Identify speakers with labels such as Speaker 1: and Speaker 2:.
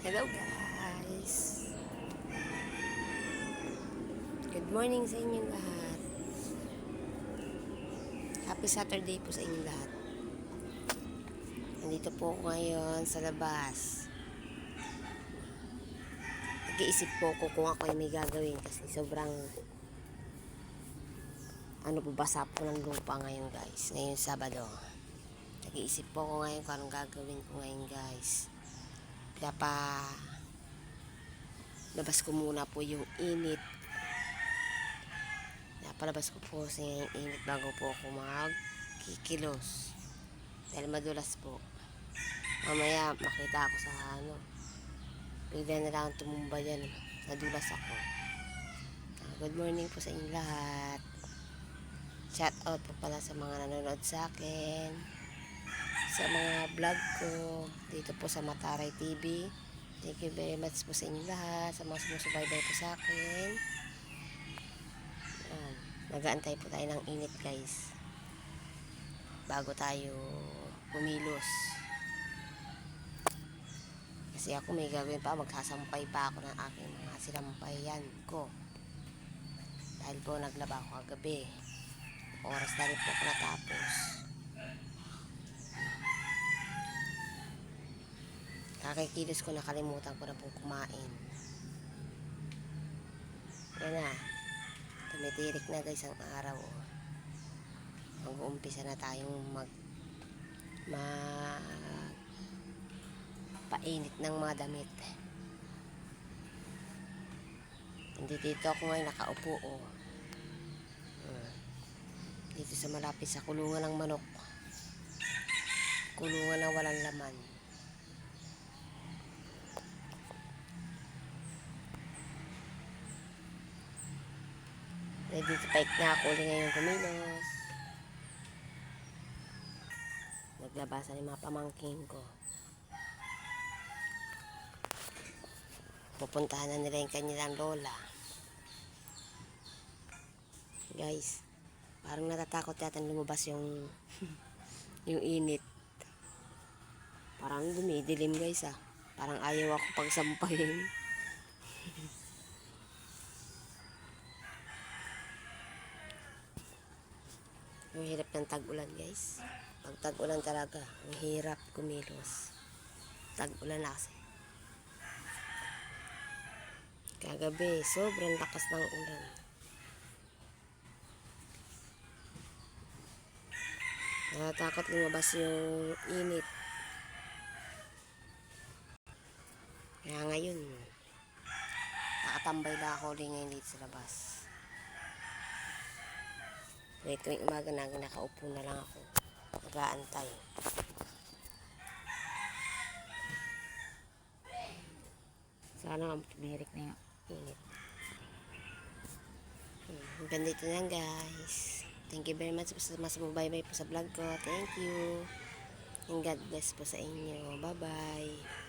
Speaker 1: Hello guys! Good morning sa inyong lahat. Happy Saturday po sa inyong lahat. Nandito po ako ngayon sa labas. Nag-iisip po ako kung ako ay may gagawin kasi sobrang basa po ng lupa ngayon guys. Ngayon Sabado. Nag-iisip po ako ngayon kung anong gagawin ko ngayon guys. Kaya labas ko muna po yung init. Napalabas ko po sa init bago po ako magkikilos. Dahil madulas po. Mamaya makita ako sa bigla na lang tumumba dyan. Nadulas ako. Good morning po sa inyo lahat. Shout out po pala sa mga nanonood sa akin. Sa mga vlog ko dito po sa Mataray TV. Thank you very much po sa inyo lahat. Sa mga sumusubaybay po sa akin. Nag-aantay po tayo ng init guys. Bago tayo kumilos. Kasi ako may gagawin pa. Magsasampay pa ako ng aking mga sinampayan ko. Dahil po naglaba ako kagabi. Oras na rin po ako natapos. Kakikilos ko, nakalimutan ko na pong kumain. Yan na. Tumitirik na guys ang araw. Mag-uumpisa na tayong painit ng mga damit. Hindi dito ako ngayon nakaupo. Dito sa malapit sa kulungan ng manok. Kulungan na walang laman. Ready to fight na ako ulit ngayon kumilos. Naglabasan yung mga pamangkin ko. Pupuntahan na nila yung kanilang lola. Guys, parang natatakot yata lumabas yung yung init. Parang dumidilim guys Parang ayaw ako pagsampahin. Ang hirap ng tag-ulan guys. Pag tag-ulan talaga, ang hirap kumilos. Tag-ulan na kasi. Kagabi, sobrang lakas ng ulan. Natatakot lumabas yung init. Kaya ngayon, nakatambay na ako ulit ngayon dito sa labas. Kaya tuwing umaga nakaupo na lang ako. Nag-aantay. Sana tumirik na yung init. Ganito na guys. Thank you very much sa mga sumubaybay po sa vlog ko. Thank you. And God bless po sa inyo. Bye bye.